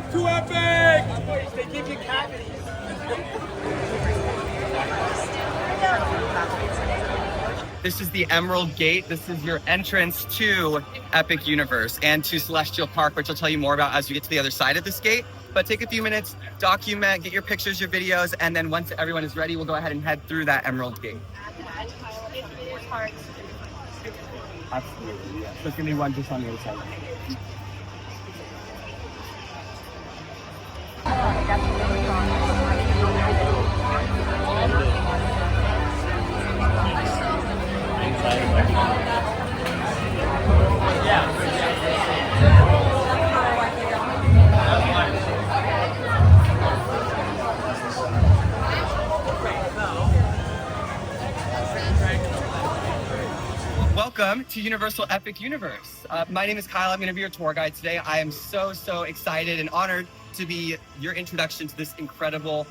Welcome to Epic! They give you cavities. This is the Emerald Gate. This is your entrance to Epic Universe and to Celestial Park, which I'll tell you more about as we get to the other side of this gate. But take a few minutes, document, get your pictures, your videos, and then once everyone is ready, we'll go ahead and head through that Emerald Gate. Absolutely, yeah. So it's gonna be one just on the other side. Welcome to Universal Epic Universe. My name is Kyle. I'm going to be your tour guide today. I am so excited and honored to be your introduction to this incredible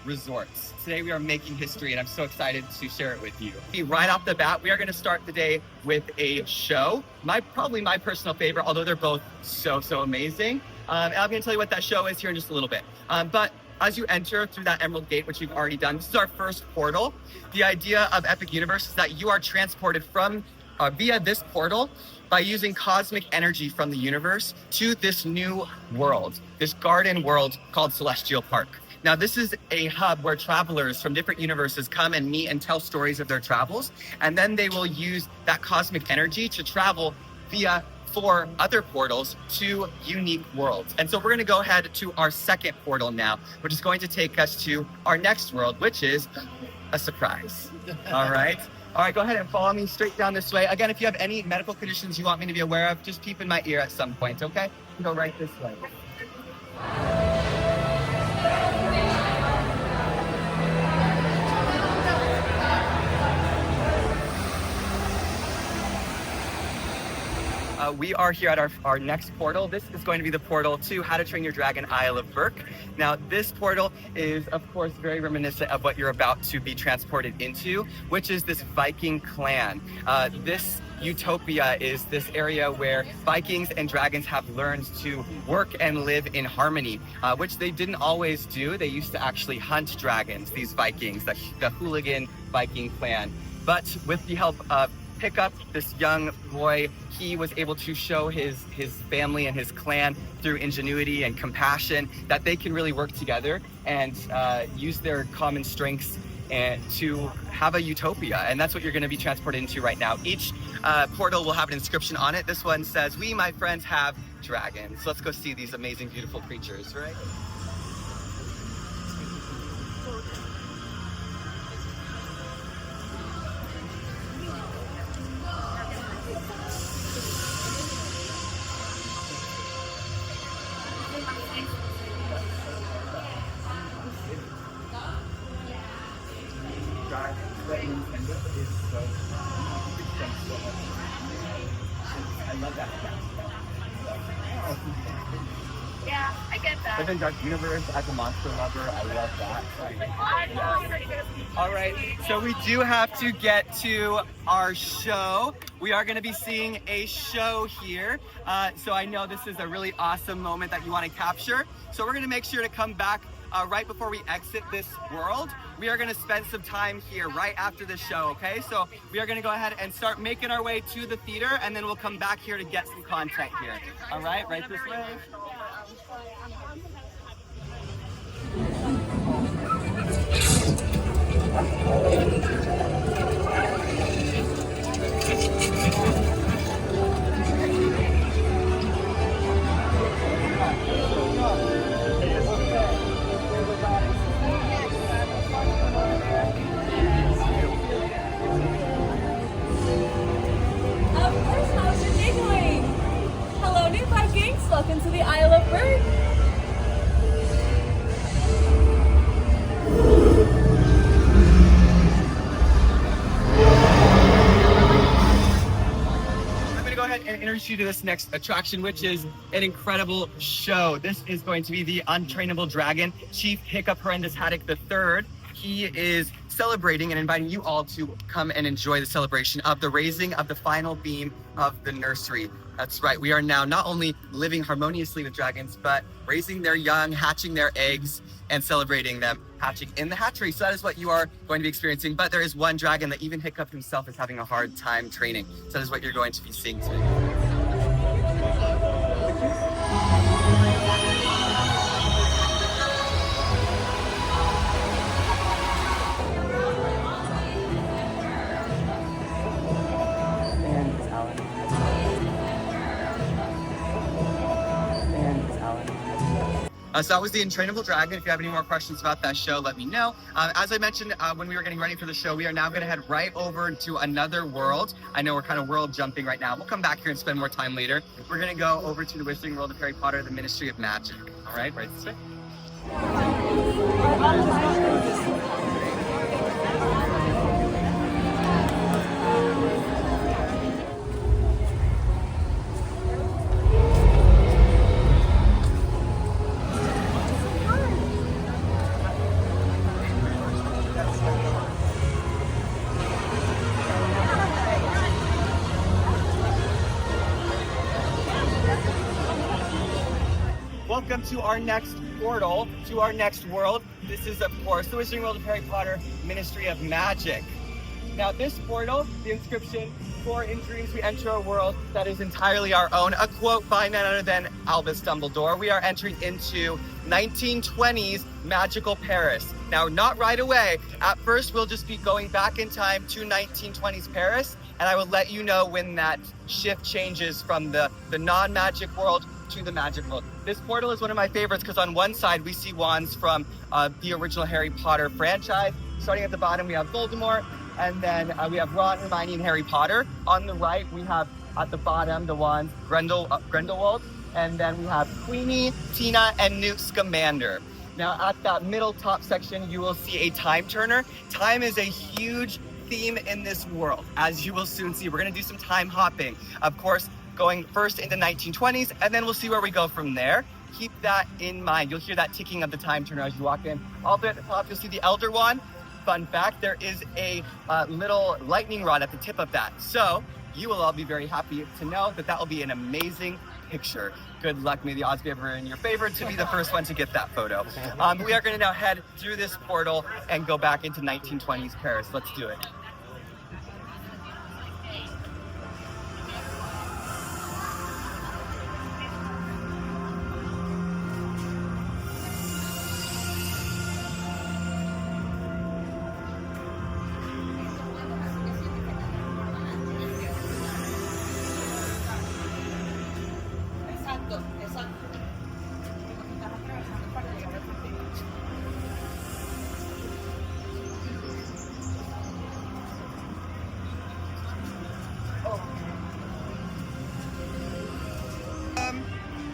resort. Today we are making history and I'm so excited to share it with you. Right off the bat, we are going to start the day with a show. Probably my personal favorite, although they're both so amazing. And I'm going to tell you what that show is here in just a little bit. But as you enter through that Emerald Gate, which we've already done, this is our first portal. The idea of Epic Universe is that you are transported from via this portal by using cosmic energy from the universe to this new world, this garden world called Celestial Park. Now, this is a hub where travelers from different universes come and meet and tell stories of their travels, and then they will use that cosmic energy to travel via 4 other portals to unique worlds. And so we're going to go ahead to our second portal now, which is going to take us to our next world, which is a surprise. All right. All right, go ahead and follow me straight down this way. Again, if you have any medical conditions you want me to be aware of, just peep in my ear at some point, okay? Go right this way. We are here at our next portal. This is going to be the portal to How to Train Your Dragon Isle of Berk. Now, this portal is, of course, very reminiscent of what you're about to be transported into, which is this Viking clan. This utopia is this area where Vikings and dragons have learned to work and live in harmony, which they didn't always do. They used to actually hunt dragons, these Vikings, the hooligan Viking clan. But with the help of Hiccup, this young boy, he was able to show his family and his clan through ingenuity and compassion that they can really work together and use their common strengths and to have a utopia. And that's what you're going to be transported into right now. Each portal will have an inscription on it. This one says, "We, my friends, have dragons." So let's go see these amazing, beautiful creatures, right? I love that. Yeah, I get that. Live in Dark Universe as a monster lover, I love that. All right, so we do have to get to our show. We are going to be seeing a show here. So I know this is a really awesome moment that you want to capture. So we're going to make sure to come back right before we exit this world. We are going to spend some time here right after the show, okay? So we are going to go ahead and start making our way to the theater, and then we'll come back here to get some content here. All right, right this way. Welcome to the Isle of Berk. I'm going to go ahead and introduce you to this next attraction, which is an incredible show. This is going to be the Untrainable Dragon, Chief Hiccup Horrendous Haddock III. he is celebrating and inviting you all to come and enjoy the celebration of the raising of the final beam of the nursery. That's right, we are now not only living harmoniously with dragons, but raising their young, hatching their eggs, and celebrating them hatching in the hatchery. So that is what you are going to be experiencing. But there is one dragon that even Hiccup himself is having a hard time training. So that is what you're going to be seeing today. So that was the Untrainable Dragon. If you have any more questions about that show, let me know. As I mentioned when we were getting ready for the show, we are now going to head right over to another world. I know we're kind of world jumping right now. We'll come back here and spend more time later. We're going to go over to the Wizarding World of Harry Potter, the Ministry of Magic. All right this way. Welcome to our next portal, to our next world. This is, of course, the Wizarding World of Harry Potter, Ministry of Magic. Now, this portal, the inscription, "For in dreams we enter a world that is entirely our own," a quote by none other than Albus Dumbledore. We are entering into 1920s magical Paris. Now, not right away. At first, we'll just be going back in time to 1920s Paris, and I will let you know when that shift changes from the non-magic world to the magic world. This portal is one of my favorites because on one side we see wands from the original Harry Potter franchise. Starting at the bottom, we have Voldemort, and then we have Ron, Hermione, and Harry Potter. On the right, we have at the bottom the wands Grindelwald, and then we have Queenie, Tina, and Newt Scamander. Now at that middle top section, you will see a time turner. Time is a huge theme in this world, as you will soon see. We're going to do some time hopping. Of course, going first into 1920s, and then we'll see where we go from there. Keep that in mind. You'll hear that ticking of the time turner as you walk in. All the way at the top, you'll see the Elder Wand. Fun fact, there is a little lightning rod at the tip of that. So you will all be very happy to know that that will be an amazing picture. Good luck. May the odds be ever in your favor to be the first one to get that photo. We are going to now head through this portal and go back into 1920s Paris. Let's do it.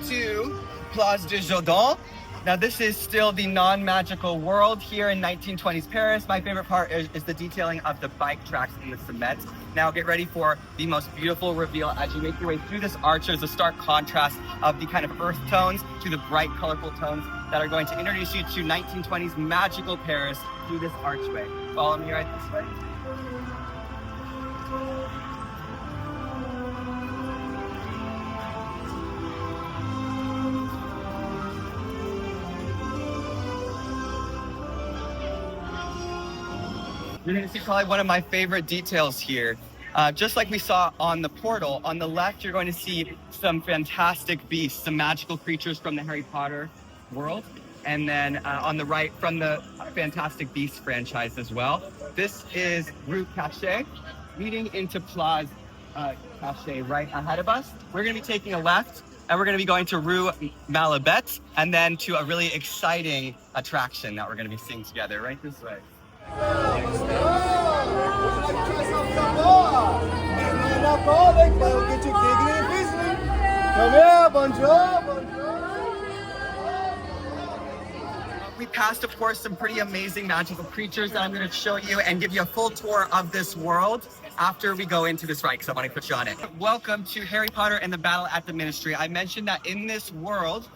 To Place de Jardin. Now this is still the non-magical world here in 1920s Paris. My favorite part is the detailing of the bike tracks in the cement. Now get ready for the most beautiful reveal as you make your way through this arch. There's a stark contrast of the kind of earth tones to the bright, colorful tones that are going to introduce you to 1920s magical Paris through this archway. Follow me right this way. You're going to see probably one of my favorite details here. Just like we saw on the portal, on the left, you're going to see some fantastic beasts, some magical creatures from the Harry Potter world. And then on the right, from the Fantastic Beasts franchise as well. This is Rue Cachet, leading into Place Cachet right ahead of us. We're going to be taking a left, and we're going to be going to Rue Malabette, and then to a really exciting attraction that we're going to be seeing together right this way. We passed, of course, some pretty amazing magical creatures that I'm going to show you and give you a full tour of this world after we go into this ride, because I want to put you on it. Welcome to Harry Potter and the Battle at the Ministry. I mentioned that in this world,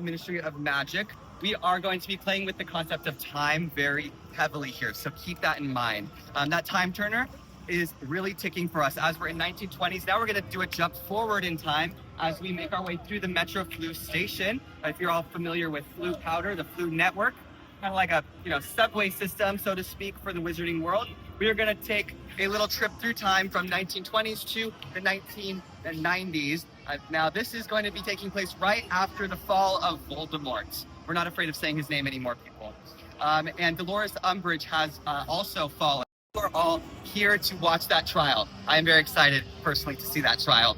Ministry of Magic, we are going to be playing with the concept of time very heavily here, so keep that in mind. That time turner is really ticking for us as we're in 1920s. Now we're going to do a jump forward in time as we make our way through the Metro Flu station. If you're all familiar with Flu Powder, the Flu network, kind of like a subway system, so to speak, for the wizarding world. We are going to take a little trip through time from 1920s to the 1990s. Now this is going to be taking place right after the fall of Voldemort. We're not afraid of saying his name anymore, people. And Dolores Umbridge has also fallen. We're all here to watch that trial. I am very excited personally to see that trial.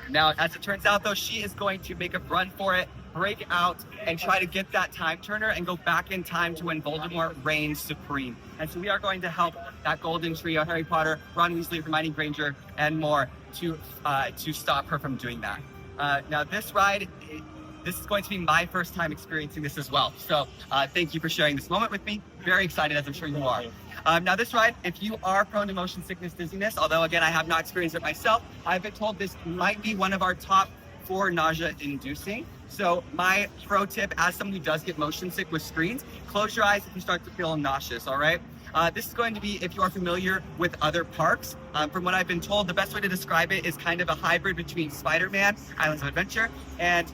Now, as it turns out though, she is going to make a run for it, break out, and try to get that time turner and go back in time to when Voldemort reigns supreme. And so we are going to help that golden trio, Harry Potter, Ron Weasley, Hermione Granger, and more to stop her from doing that. Now this ride, this is going to be my first time experiencing this as well. So thank you for sharing this moment with me. Very excited, as I'm sure you are. Now this ride, if you are prone to motion sickness, dizziness, although again, I have not experienced it myself, I've been told this might be one of our top 4 nausea inducing. So my pro tip, as someone who does get motion sick with screens, close your eyes if you start to feel nauseous, all right? This is going to be, if you are familiar with other parks, from what I've been told, the best way to describe it is kind of a hybrid between Spider-Man, Islands of Adventure, and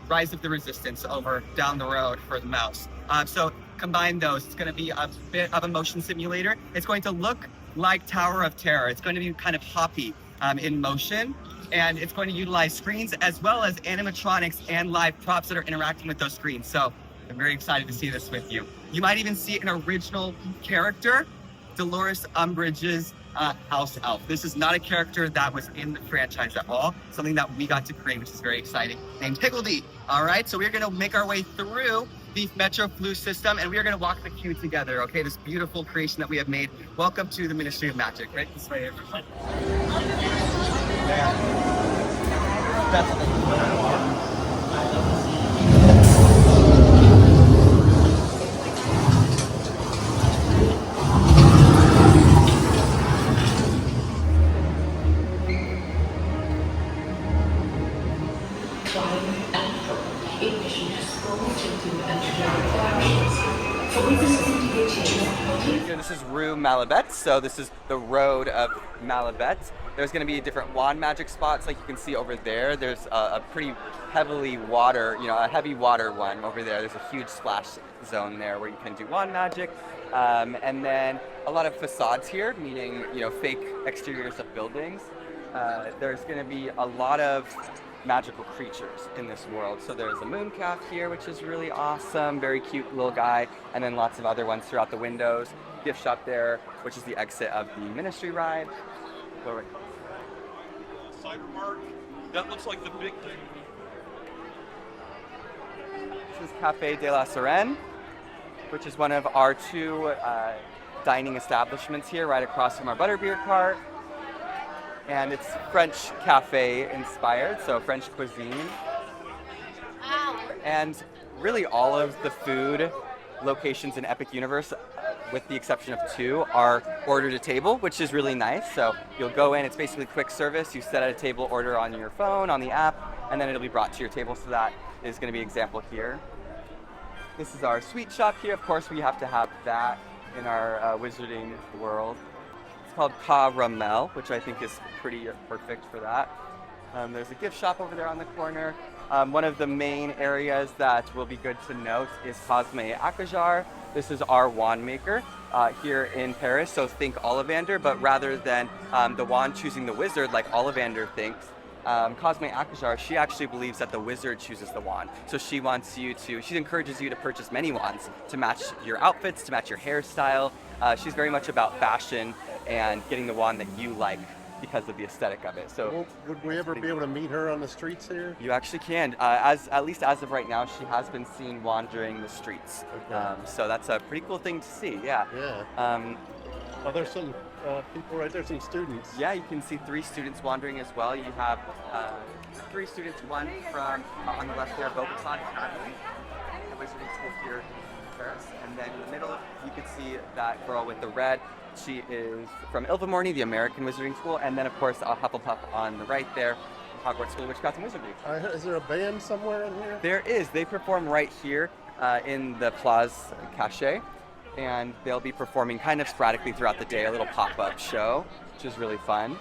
Rise of the Resistance over down the road for the mouse. So combine those, it's going to be a bit of a motion simulator. It's going to look like Tower of Terror. It's going to be kind of hoppy in motion, and it's going to utilize screens as well as animatronics and live props that are interacting with those screens. So I'm very excited to see this with you. You might even see an original character, Dolores Umbridge's house elf. This is not a character that was in the franchise at all, something that we got to create, which is very exciting, named Higgledy. All right, so we're going to make our way through the Metro Flu system, and we are going to walk the queue together, okay? This beautiful creation that we have made. Welcome to the Ministry of Magic. Right this way, everyone. This is Rue Malabet, so this is the road of Malabet. There's going to be different wand magic spots, like you can see over there. There's a pretty heavily water, a heavy water one over there. There's a huge splash zone there where you can do wand magic. And then a lot of facades here, meaning, fake exteriors of buildings. There's going to be a lot of magical creatures in this world. So there's a moon calf here, which is really awesome, very cute little guy, and then lots of other ones throughout the windows. Gift shop there, which is the exit of the Ministry ride. Go right. Cider Mark, that looks like the big thing. This is Café de la Sirène, which is one of our 2 dining establishments here, right across from our butterbeer cart. And it's French cafe inspired, so French cuisine. And really all of the food locations in Epic Universe, with the exception of 2, are order to table, which is really nice. So you'll go in, it's basically quick service. You set at a table order on your phone, on the app, and then it'll be brought to your table. So that is going to be an example here. This is our sweet shop here. Of course, we have to have that in our wizarding world. It's called Caramel, which I think is pretty perfect for that. There's a gift shop over there on the corner. One of the main areas that will be good to note is Cosme Akajar. This is our wand maker here in Paris, so think Ollivander, but rather than the wand choosing the wizard like Ollivander thinks, Cosme Akajar, she actually believes that the wizard chooses the wand. So she encourages you to purchase many wands to match your outfits, to match your hairstyle. She's very much about fashion and getting the wand that you like because of the aesthetic of it. So would we ever be able to meet her on the streets here? You actually can. At least as of right now, she has been seen wandering the streets. Okay. So that's a pretty cool thing to see. Yeah. Yeah. Oh, there's some people right there, some students. Yeah, you can see 3 students wandering as well. You have 3 students, one from on the left there, Bobaton Academy, the wizarding school here in Paris. And then in the middle, you can see that girl with the red. She is from Ilvermorny, the American Wizarding School, and then of course Hufflepuff on the right there, Hogwarts School of Witchcraft and Wizardry. Is there a band somewhere in here? There is. They perform right here. in the Plaza Cache, and they'll be performing kind of sporadically throughout the day, a little pop-up show, which is really fun.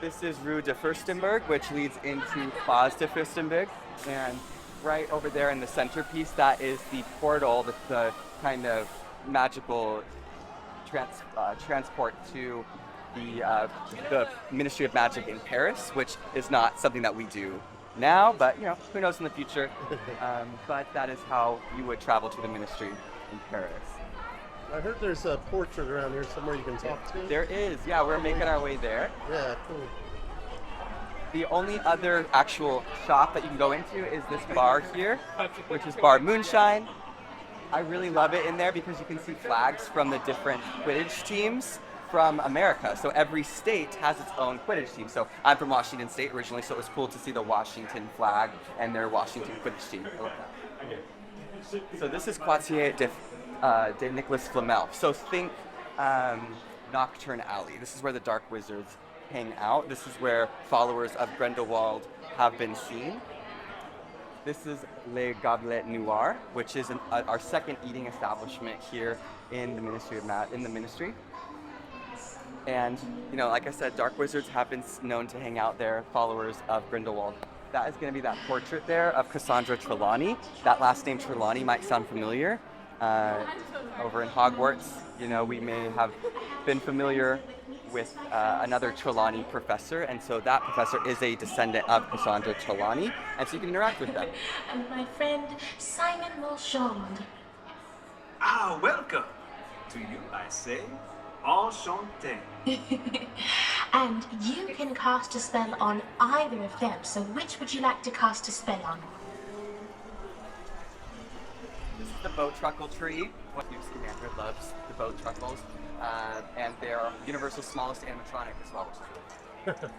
This is Rue de Fürstenberg, which leads into Place de Fürstenberg, and right over there in the centerpiece, that is the portal, the kind of magical transport to the Ministry of Magic in Paris, which is not something that we do now, but you know, who knows in the future. But that is how you would travel to the Ministry in Paris. I heard there's a portrait around here somewhere you can talk to. There is, yeah, we're making our way there. Yeah, cool. The only other actual shop that you can go into is this bar here, which is Bar Moonshine. I really love it in there because you can see flags from the different Quidditch teams from America. So every state has its own Quidditch team. So I'm from Washington State originally, so it was cool to see the Washington flag and their Washington Quidditch team. I love that. So this is Quartier de Nicolas Flamel. So think Nocturne Alley. This is where the Dark Wizards hang out. This is where followers of Grindelwald have been seen. This is Le Gobelet Noir, which is our second eating establishment here in the Ministry. And you know, like I said, Dark Wizards have been known to hang out there, followers of Grindelwald. That is going to be that portrait there of Cassandra Trelawney. That last name Trelawney might sound familiar. Over in Hogwarts, you know, we may have been familiar with another Trelawney professor, and so that professor is a descendant of Cassandra Trelawney, and so you can interact with them. And my friend Simon Molchand. Ah, welcome to you, I say. Enchanté. And you can cast a spell on either of them, so which would you like to cast a spell on? This is the bow truckle tree. What Newt Scamander loves the bow truckles. And they're Universal's smallest animatronic as well, which is really cool.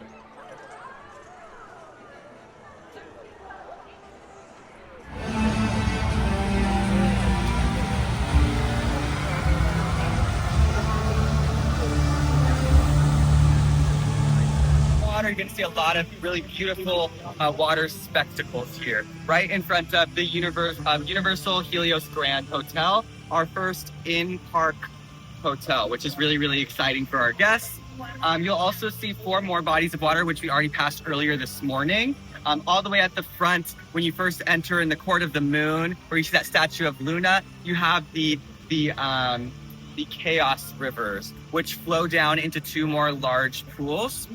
You're going to see a lot of really beautiful water spectacles here, right in front of the Universal Helios Grand Hotel, our first in-park hotel, which is really, really exciting for our guests. You'll also see 4 more bodies of water, which we already passed earlier this morning. All the way at the front, when you first enter in the Court of the Moon, where you see that statue of Luna, you have the Chaos Rivers, which flow down into 2 more large pools.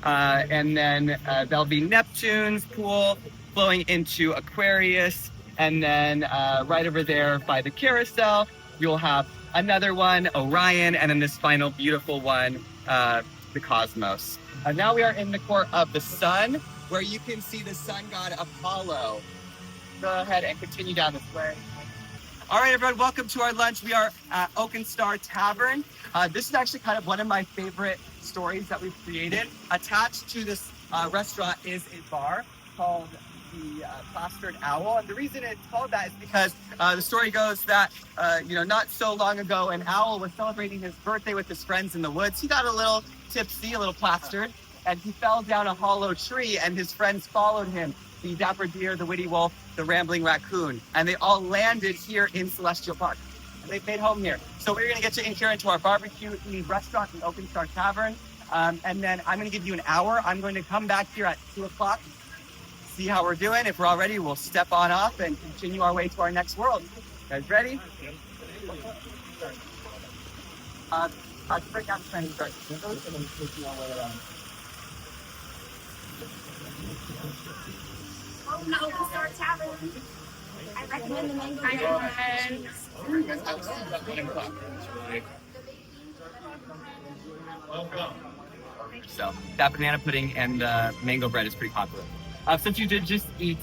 And then there'll be Neptune's pool flowing into Aquarius. And then right over there by the carousel, you'll have another one, Orion, and then this final beautiful one, the Cosmos. Now we are in the Court of the Sun, where you can see the sun god Apollo. Go ahead and continue down this way. All right, everyone, welcome to our lunch. We are at Oaken Star Tavern. This is actually kind of one of my favorite stories that we've created. Attached to this restaurant is a bar called the Plastered Owl. And the reason it's called that is because the story goes that, not so long ago, an owl was celebrating his birthday with his friends in the woods. He got a little tipsy, a little plastered, and he fell down a hollow tree, and his friends followed him. The dapper deer, the witty wolf, the rambling raccoon, and they all landed here in Celestial Park. And they've made home here. So we're gonna get you in here into our barbecue eating restaurant, the Oaken Star Tavern. And then I'm gonna give you an hour. I'm going to come back here at 2 o'clock, see how we're doing. If we're all ready, we'll step on off and continue our way to our next world. You guys ready? I'll break out the training start. The Oaken Star Tavern. I recommend the mango bread. So that banana pudding and mango bread is pretty popular. Since you did just eat,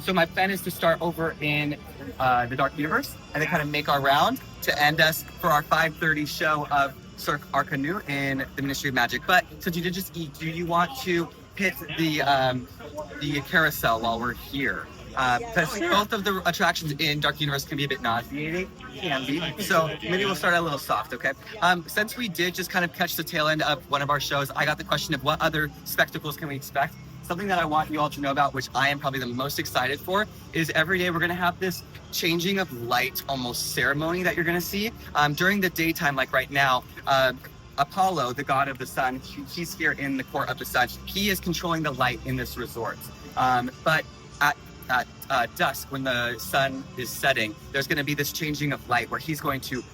so my plan is to start over in the Dark Universe and then kind of make our round to end us for our 5:30 show of Circus Arcanus in the Ministry of Magic. But since you did just eat, do you want to hit the carousel while we're here? Because both of the attractions in Dark Universe can be a bit nauseating, so maybe we'll start out a little soft, okay? Since we did just kind of catch the tail end of one of our shows, I got the question of what other spectacles can we expect. something that I want you all to know about, which I am probably the most excited for, is every day we're going to have this changing of light almost ceremony that you're going to see. During the daytime, like right now, Apollo, the god of the sun, he's here in the court of the sun. He is controlling the light in this resort. But at dusk, when the sun is setting, there's going to be this changing of light where he's going to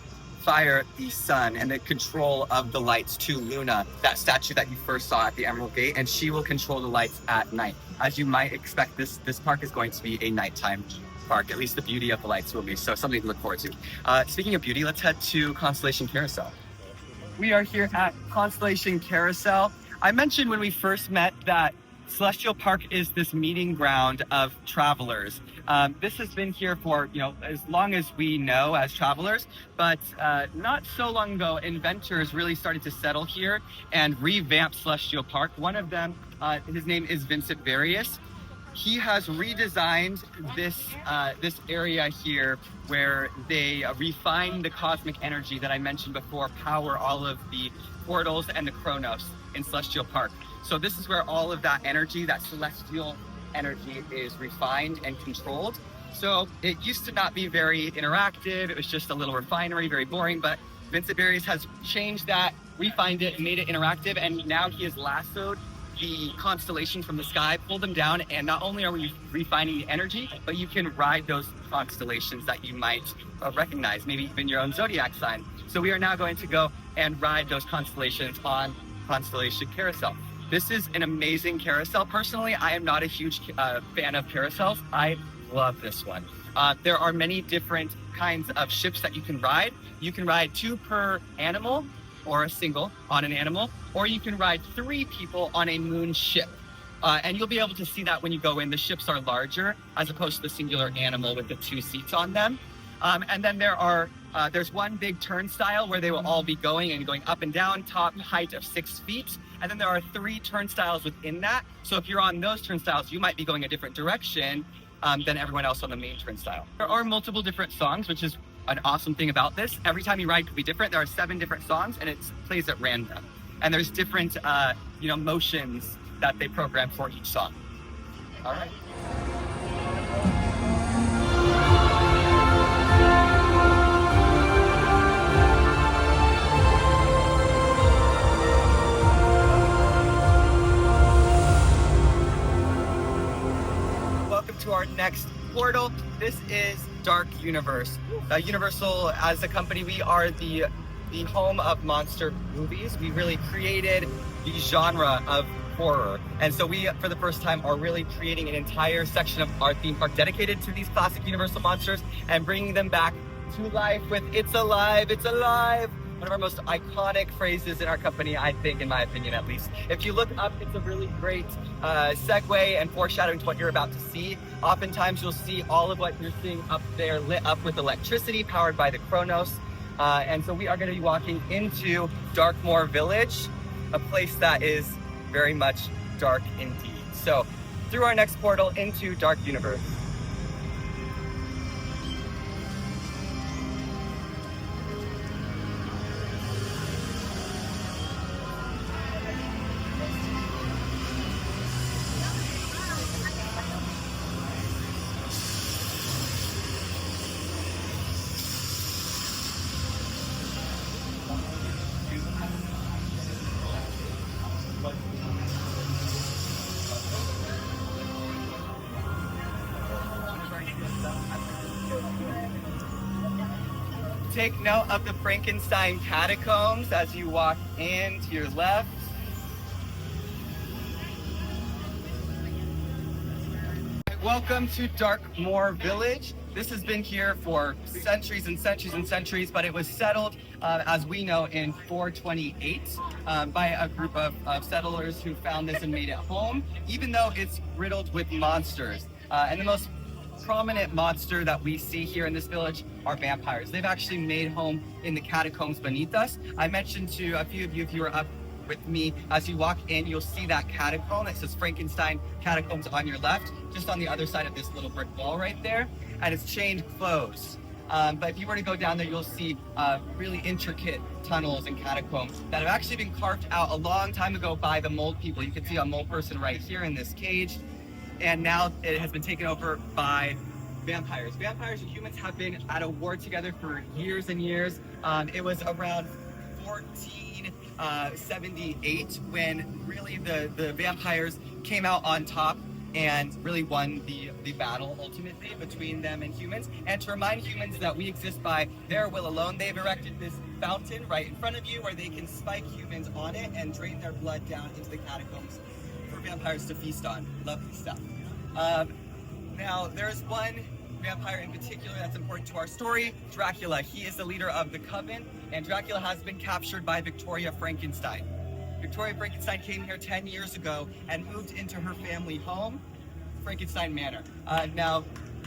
fire the sun and the control of the lights to Luna, that statue that you first saw at the Emerald Gate, and she will control the lights at night. As you might expect, this park is going to be a nighttime park. At least the beauty of the lights will be, so something to look forward to. Speaking of beauty, let's head to Constellation Carousel. We are here at Constellation Carousel. I mentioned when we first met that Celestial Park is this meeting ground of travelers. This has been here for, as long as we know as travelers, but not so long ago, inventors really started to settle here and revamp Celestial Park. One of them, his name is Vincent Various. He has redesigned this area here where they refine the cosmic energy that I mentioned before, power all of the portals and the Chronos in Celestial Park. So this is where all of that energy, that celestial energy, is refined and controlled. So it used to not be very interactive. It was just a little refinery, very boring, but Vincent Various has changed that, refined it, and made it interactive, and now he has lassoed the constellations from the sky, pulled them down, and not only are we refining the energy, but you can ride those constellations that you might recognize, maybe even your own zodiac sign. So we are now going to go and ride those constellations on Constellation Carousel. This is an amazing carousel. Personally, I am not a huge fan of carousels. I love this one. There are many different kinds of ships that you can ride. You can ride 2 per animal, or a single on an animal, or you can ride 3 people on a moon ship. And you'll be able to see that when you go in. The ships are larger as opposed to the singular animal with the 2 seats on them. And then there's one big turnstile where they will all be going up and down, top height of 6 feet. And then there are 3 turnstiles within that. So if you're on those turnstiles, you might be going a different direction than everyone else on the main turnstile. There are multiple different songs, which is an awesome thing about this. Every time you ride could be different. There are 7 different songs, and it plays at random. And there's different, motions that they program for each song. All right. Welcome to our next portal. This is Dark Universe. Universal, as a company, we are the home of monster movies. We really created the genre of horror. And so we, for the first time, are really creating an entire section of our theme park dedicated to these classic Universal monsters and bringing them back to life with "It's alive, it's alive." One of our most iconic phrases in our company, I think, in my opinion at least. If you look up, it's a really great segue and foreshadowing to what you're about to see. Oftentimes you'll see all of what you're seeing up there lit up with electricity powered by the Chronos. And so we are going to be walking into Darkmoor Village, a place that is very much dark indeed. So through our next portal into Dark Universe. Take note of the Frankenstein catacombs as you walk in to your left. Welcome to Darkmoor Village. This has been here for centuries and centuries and centuries, but it was settled, as we know, in 428 by a group of settlers who found this and made it home, even though it's riddled with monsters. And the most prominent monster that we see here in this village are vampires. They've actually made home in the catacombs beneath us. I mentioned to a few of you, if you were up with me, as you walk in, you'll see that catacomb that says Frankenstein Catacombs on your left, just on the other side of this little brick wall right there, and it's chained closed. But if you were to go down there, you'll see really intricate tunnels and catacombs that have actually been carved out a long time ago by the mold people. You can see a mold person right here in this cage. And now it has been taken over by vampires. Vampires and humans have been at a war together for years and years. It was around 1478 when really the vampires came out on top and really won the battle ultimately between them and humans. And to remind humans that we exist by their will alone, they've erected this fountain right in front of you where they can spike humans on it and drain their blood down into the catacombs for vampires to feast on. Lovely stuff. Now, there's one vampire in particular that's important to our story, Dracula. He is the leader of the Coven, and Dracula has been captured by Victoria Frankenstein. Victoria Frankenstein came here 10 years ago and moved into her family home, Frankenstein Manor. Now,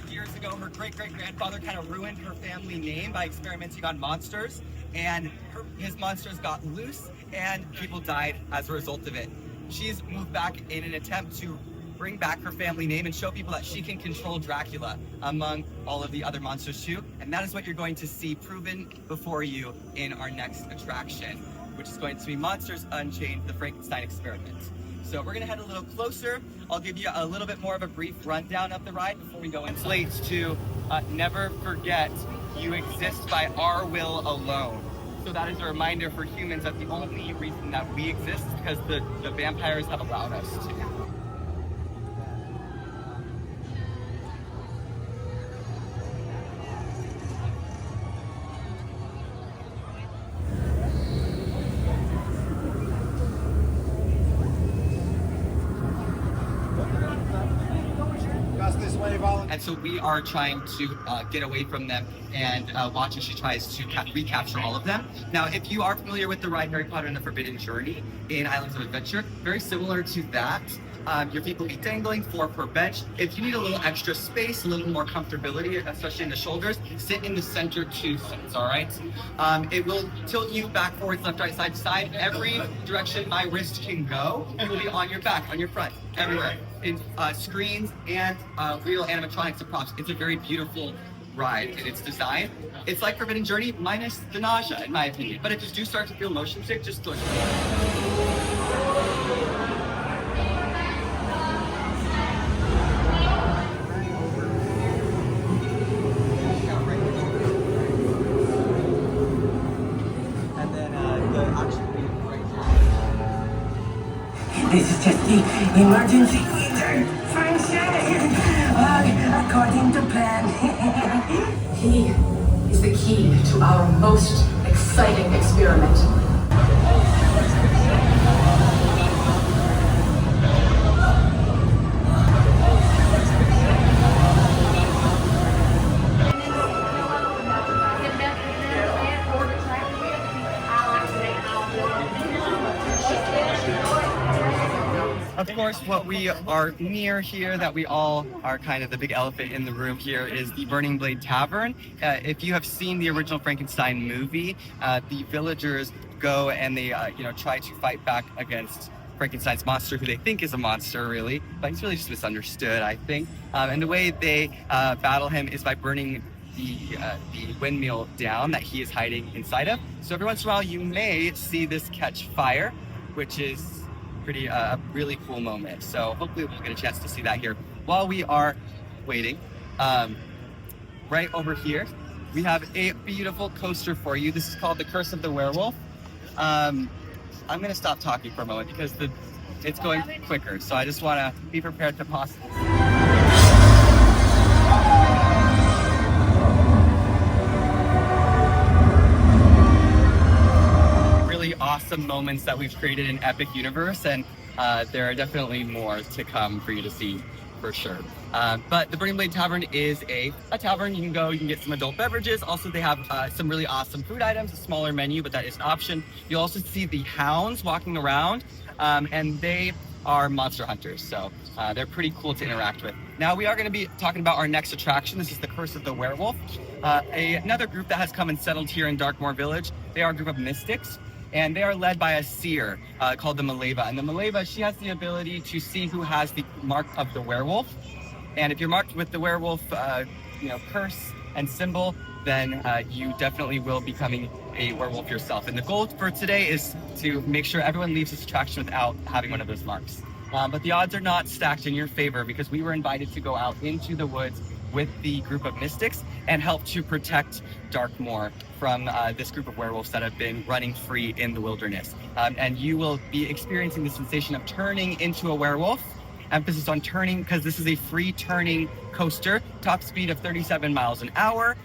years ago, her great-great-grandfather kind of ruined her family name by experimenting on monsters, and his monsters got loose, and people died as a result of it. She's moved back in an attempt to bring back her family name and show people that she can control Dracula among all of the other monsters too. And that is what you're going to see proven before you in our next attraction, which is going to be Monsters Unchained, the Frankenstein Experiment. So we're gonna head a little closer. I'll give you a little bit more of a brief rundown of the ride before we go in. Slates to never forget you exist by our will alone. So that is a reminder for humans that the only reason that we exist is because the vampires have allowed us to. And so we are trying to get away from them and watch as she tries to recapture all of them. Now, if you are familiar with the ride Harry Potter and the Forbidden Journey in Islands of Adventure, very similar to that. Your feet will be dangling, 4 per bench. If you need a little extra space, a little more comfortability, especially in the shoulders, sit in the center 2 seats, all right? It will tilt you back, forwards, left, right, side to side. Every direction my wrist can go, you will be on your back, on your front, everywhere. In screens and real animatronics and props. It's a very beautiful ride in its design. It's like Forbidden Journey minus the nausea, in my opinion. But if you do start to feel motion sick, just push. This is just the emergency feature. Function! According to plan. He is the key to our most exciting experiment. Of course, what we are near here, that we all are kind of the big elephant in the room here, is the Burning Blade Tavern. If you have seen the original Frankenstein movie, the villagers go and they, try to fight back against Frankenstein's monster, who they think is a monster, really, but he's really just misunderstood, I think. And the way they battle him is by burning the windmill down that he is hiding inside of. So every once in a while, you may see this catch fire, which is a really cool moment. So hopefully we'll get a chance to see that here. While we are waiting, right over here, we have a beautiful coaster for you. This is called the Curse of the Werewolf. I'm gonna stop talking for a moment because it's going quicker. So I just wanna be prepared to pause this. Awesome moments that we've created in Epic Universe, and there are definitely more to come for you to see for sure. But the Burning Blade Tavern is a tavern. You can go, you can get some adult beverages. Also, they have some really awesome food items, a smaller menu, but that is an option. You'll also see the hounds walking around, and they are monster hunters, so they're pretty cool to interact with. Now we are going to be talking about our next attraction. This is the Curse of the Werewolf. Another group that has come and settled here in Darkmoor Village. They are a group of mystics, and they are led by a seer called the Maleva. And the Maleva, she has the ability to see who has the mark of the werewolf. And if you're marked with the werewolf curse, and symbol, then you definitely will be becoming a werewolf yourself. And the goal for today is to make sure everyone leaves this attraction without having one of those marks. But the odds are not stacked in your favor because we were invited to go out into the woods with the group of mystics and help to protect Darkmoor from this group of werewolves that have been running free in the wilderness. And you will be experiencing the sensation of turning into a werewolf. Emphasis on turning because this is a free turning coaster, top speed of 37 miles an hour.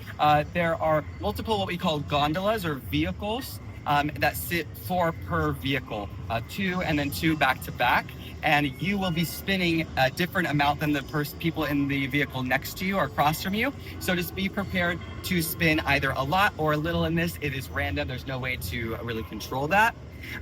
There are multiple what we call gondolas or vehicles that sit 4 per vehicle, 2 and then 2 back to back. And you will be spinning a different amount than the people in the vehicle next to you or across from you. So just be prepared to spin either a lot or a little in this. It is random. There's no way to really control that.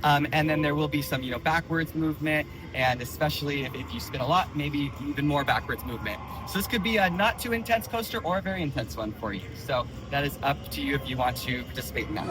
And then there will be some, backwards movement, and especially if you spin a lot, maybe even more backwards movement. So this could be a not too intense coaster or a very intense one for you. So that is up to you if you want to participate in that.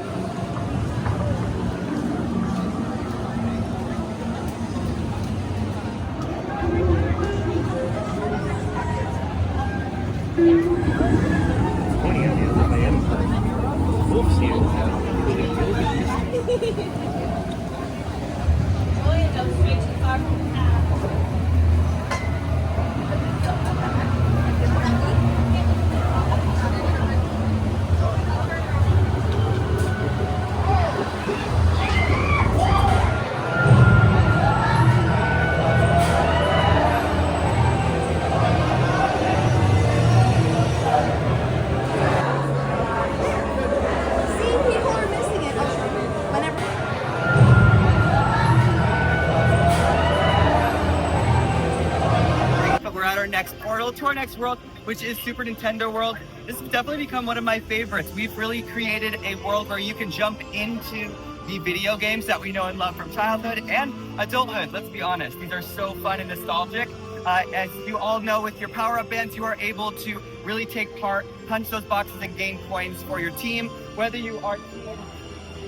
To our next world, which is Super Nintendo World. This has definitely become one of my favorites. We've really created a world where you can jump into the video games that we know and love from childhood and adulthood. Let's be honest, these are so fun and nostalgic. As you all know, with your power-up bands, you are able to really take part, punch those boxes and gain points for your team, whether you are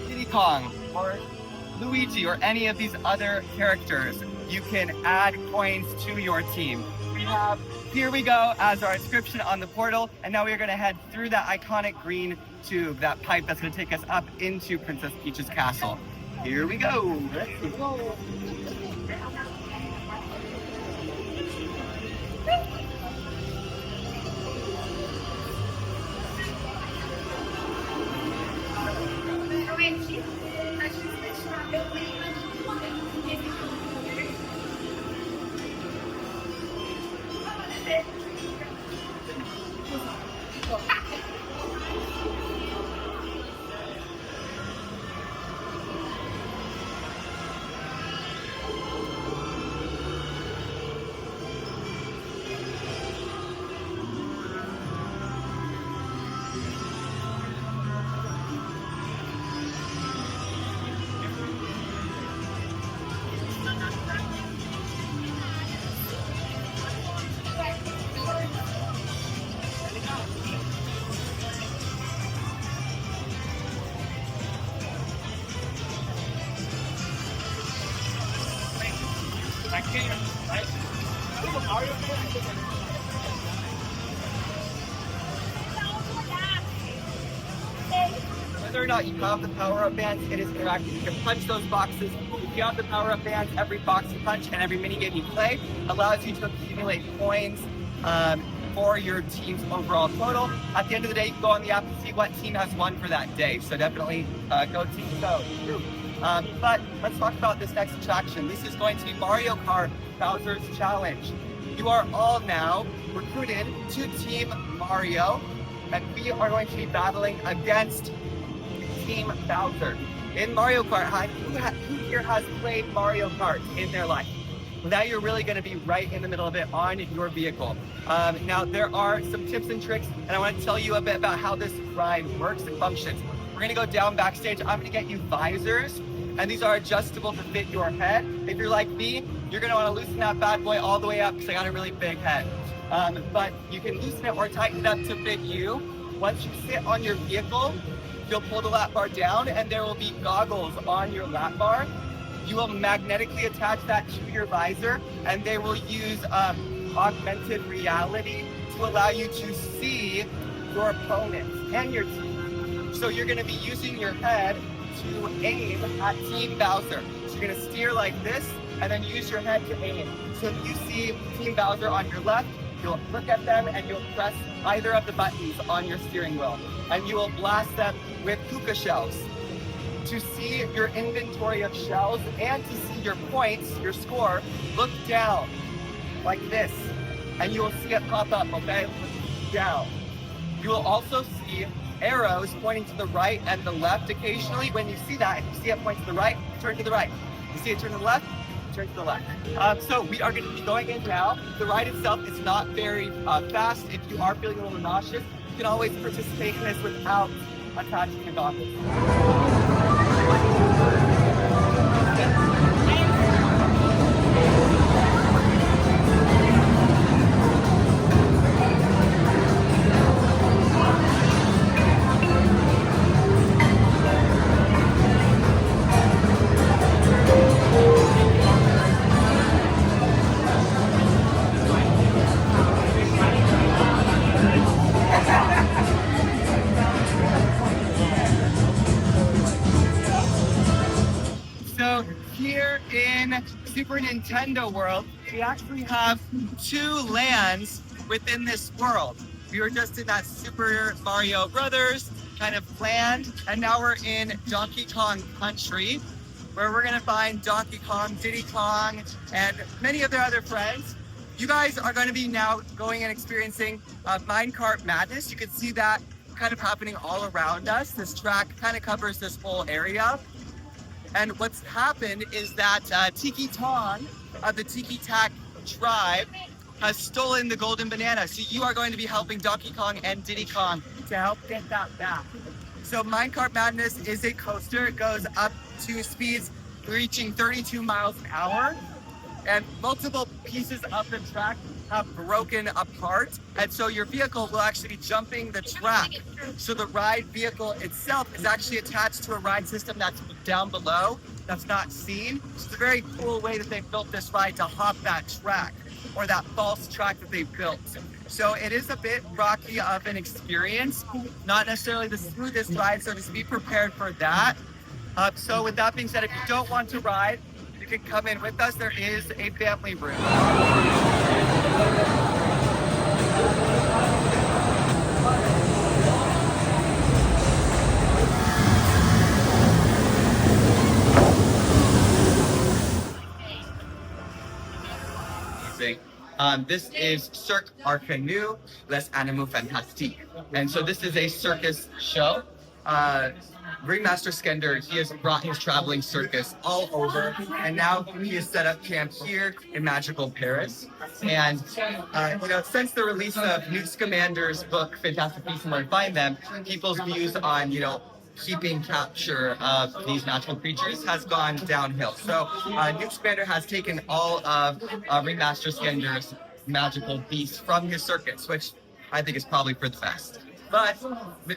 Diddy Kong or Luigi or any of these other characters. You can add coins to your team. We have Here We Go as our inscription on the portal, and now we are going to head through that iconic green tube, that pipe that's going to take us up into Princess Peach's castle. Here we go. Let's go. Whether or not you have the power-up bands, it is interactive. You can punch those boxes. If you have the power-up bands, every box you punch and every minigame you play allows you to accumulate coins for your team's overall total. At the end of the day, you can go on the app and see what team has won for that day. So definitely go team go. But let's talk about this next attraction. This is going to be Mario Kart Bowser's Challenge. You are all now recruited to Team Mario, and we are going to be battling against Team Bowser. In Mario Kart, who here has played Mario Kart in their life? Well, now you're really going to be right in the middle of it on your vehicle. Now, there are some tips and tricks, and I want to tell you a bit about how this ride works and functions. We're going to go down backstage. I'm going to get you visors, and these are adjustable to fit your head. If you're like me, you're going to want to loosen that bad boy all the way up because I got a really big head. But you can loosen it or tighten it up to fit you. Once you sit on your vehicle, you'll pull the lap bar down and there will be goggles on your lap bar. You will magnetically attach that to your visor and they will use augmented reality to allow you to see your opponents and your team. So you're going to be using your head to aim at Team Bowser. So you're going to steer like this and then use your head to aim. So if you see Team Bowser on your left, you'll look at them and you'll press either of the buttons on your steering wheel. And you will blast them with hookah shells. To see your inventory of shells and to see your points, your score, look down like this. And you will see it pop up, okay? Look down. You will also see arrows pointing to the right and the left occasionally. When you see that, if you see it point to the right, turn to the right. You see it turn to the left, turn to the left. So we are going to be going in now. The ride itself is not very fast. If you are feeling a little nauseous, you can always participate in this without attaching your goggles. So here in Super Nintendo world, we actually have two lands within this world. We were just in that Super Mario Brothers kind of land, and now we're in Donkey Kong Country, where we're gonna find Donkey Kong, Diddy Kong, and many of their other friends. You guys are gonna be now going and experiencing minecart madness. You can see that kind of happening all around us. This track kind of covers this whole area. And what's happened is that Tiki Tong of the Tiki Tak tribe has stolen the golden banana. So you are going to be helping Donkey Kong and Diddy Kong to help get that back. So Minecart Madness is a coaster. It goes up to speeds reaching 32 miles an hour. And multiple pieces of the track have broken apart. And so your vehicle will actually be jumping the track. So the ride vehicle itself is actually attached to a ride system that's down below, that's not seen. So it's a very cool way that they've built this ride to hop that track, or that false track that they've built. So it is a bit rocky of an experience, not necessarily the smoothest ride, so just be prepared for that. So with that being said, if you don't want to ride, you can come in with us. There is a family room. This is Circus Arcanus, Les Animaux Fantastiques. And so this is a circus show. Ringmaster Skender, he has brought his traveling circus all over, and now he has set up camp here in magical Paris. And since the release of Newt Scamander's book, Fantastic Beasts and Where to Find Them, people's views on, keeping capture of these natural creatures has gone downhill. So Newt Scamander has taken all of Ringmaster Skender's magical beasts from his circus, which I think is probably for the best. But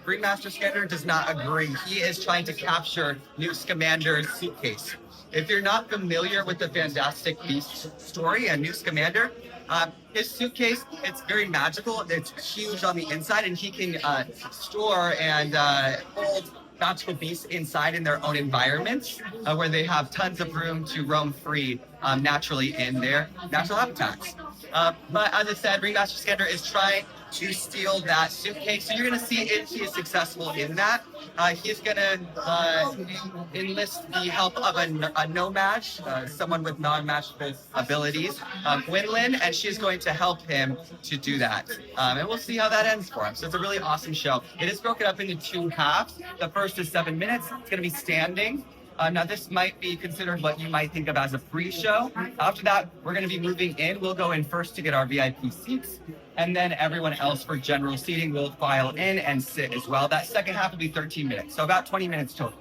Ringmaster Skender does not agree. He is trying to capture Newt Scamander's suitcase. If you're not familiar with the Fantastic Beasts story and Newt Scamander, his suitcase, it's very magical. It's huge on the inside, and he can store and hold magical beasts inside in their own environments, where they have tons of room to roam free naturally in their natural habitats. But as I said, Ringmaster Skender is trying to steal that suitcase. So you're going to see if he is successful in that. He's going to enlist the help of a nomad, someone with non-magical abilities, Gwendolyn, and she's going to help him to do that. And we'll see how that ends for him. So it's a really awesome show. It is broken up into two halves. The first is 7 minutes. It's going to be standing. Now this might be considered what you might think of as a pre-show. After that, we're going to be moving in. We'll go in first to get our VIP seats, and then everyone else for general seating will file in and sit as well. That second half will be 13 minutes, so about 20 minutes total.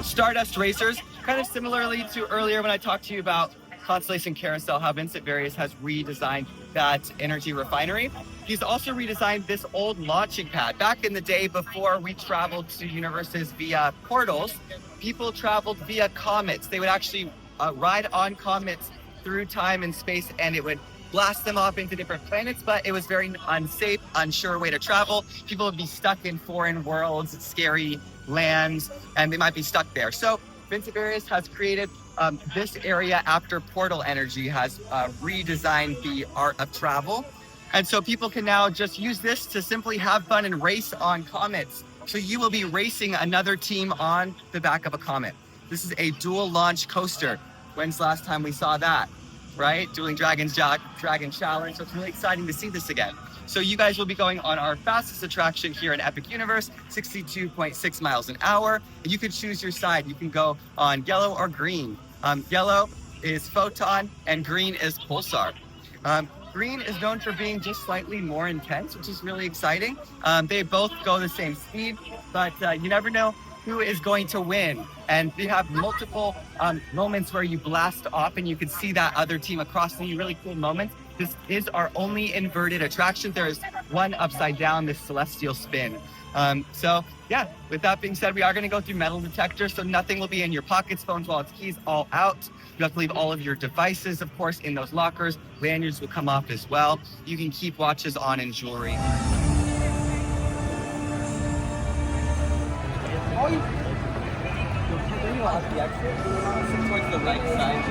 Stardust Racers, kind of similarly to earlier when I talked to you about Constellation Carousel, how Vincent Various has redesigned that energy refinery. He's also redesigned this old launching pad. Back in the day before we traveled to universes via portals, people traveled via comets. They would actually ride on comets through time and space, and it would blast them off into different planets, but it was very unsafe, unsure way to travel. People would be stuck in foreign worlds, scary lands, and they might be stuck there. So Vinceverius has created this area after portal energy has redesigned the art of travel. And so people can now just use this to simply have fun and race on comets. So you will be racing another team on the back of a comet. This is a dual launch coaster. When's the last time we saw that? Right? Dueling Dragons Dragon Challenge. So it's really exciting to see this again. So you guys will be going on our fastest attraction here in Epic Universe, 62.6 miles an hour. And you can choose your side. You can go on yellow or green. Yellow is Photon and green is Pulsar. Green is known for being just slightly more intense, which is really exciting. They both go the same speed, but you never know who is going to win. And we have multiple moments where you blast off and you can see that other team across the really cool moments. This is our only inverted attraction. There is one upside down, this celestial spin. So yeah, with that being said, we are gonna go through metal detector, so nothing will be in your pockets, phones, wallets, keys, all out. You have to leave all of your devices, of course, in those lockers. Lanyards will come off as well. You can keep watches on and jewelry. Towards the right side.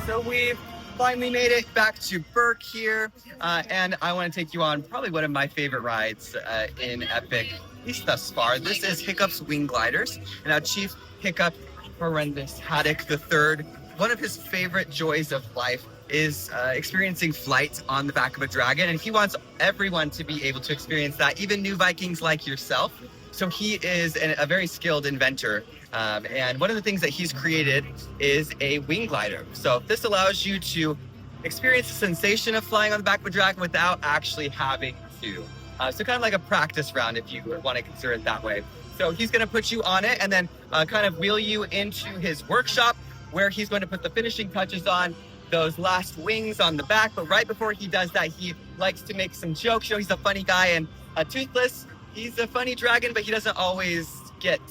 So we've finally made it back to Berk here, and I want to take you on probably one of my favorite rides in Epic, at least thus far. This is Hiccup's Wing Gliders, and our Chief Hiccup Horrendous Haddock III, one of his favorite joys of life is experiencing flight on the back of a dragon, and he wants everyone to be able to experience that, even new Vikings like yourself. So he is a very skilled inventor. And one of the things that he's created is a wing glider. So this allows you to experience the sensation of flying on the back of a dragon without actually having to. So kind of like a practice round, if you want to consider it that way. So he's going to put you on it and then kind of wheel you into his workshop where he's going to put the finishing touches on those last wings on the back. But right before he does that, he likes to make some jokes. You know, he's a funny guy, and Toothless, he's a funny dragon, but he doesn't always get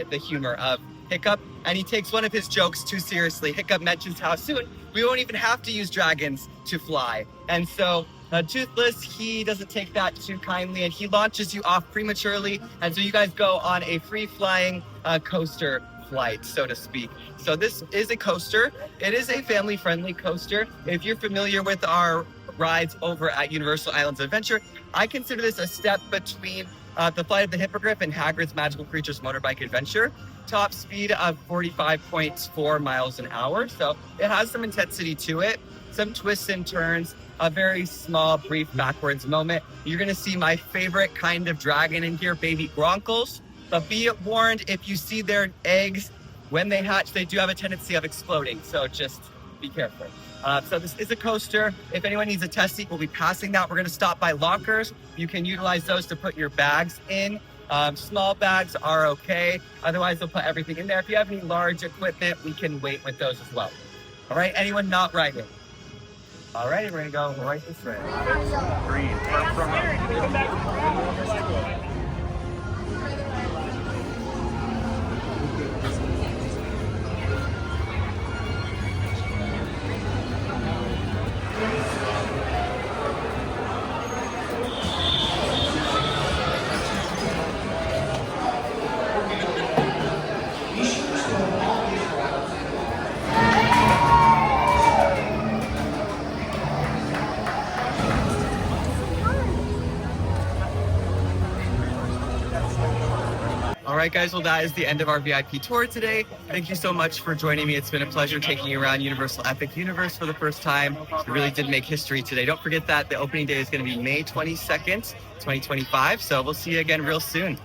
the humor of Hiccup, and he takes one of his jokes too seriously. Hiccup mentions how soon we won't even have to use dragons to fly, and so Toothless, he doesn't take that too kindly, and he launches you off prematurely, and so you guys go on a free-flying coaster flight, so to speak. So this is a coaster. It is a family-friendly coaster. If you're familiar with our rides over at Universal Islands of Adventure, I consider this a step between the Flight of the Hippogriff and Hagrid's Magical Creatures Motorbike Adventure. Top speed of 45.4 miles an hour. So it has some intensity to it, some twists and turns, a very small, brief backwards moment. You're gonna see my favorite kind of dragon in here, baby gronkles. But be warned, if you see their eggs, when they hatch, they do have a tendency of exploding. So just be careful. So this is a coaster. If anyone needs a test seat, we'll be passing that. We're going to stop by lockers. You can utilize those to put your bags in. Small bags are okay. Otherwise, they'll put everything in there. If you have any large equipment, we can wait with those as well. All right, anyone not riding? All right, we're going to go right this way. Green. All right, guys, well, that is the end of our VIP tour today. Thank you so much for joining me. It's been a pleasure taking you around Universal Epic Universe for the first time. We really did make history today. Don't forget that the opening day is going to be May 22nd, 2025. So we'll see you again real soon.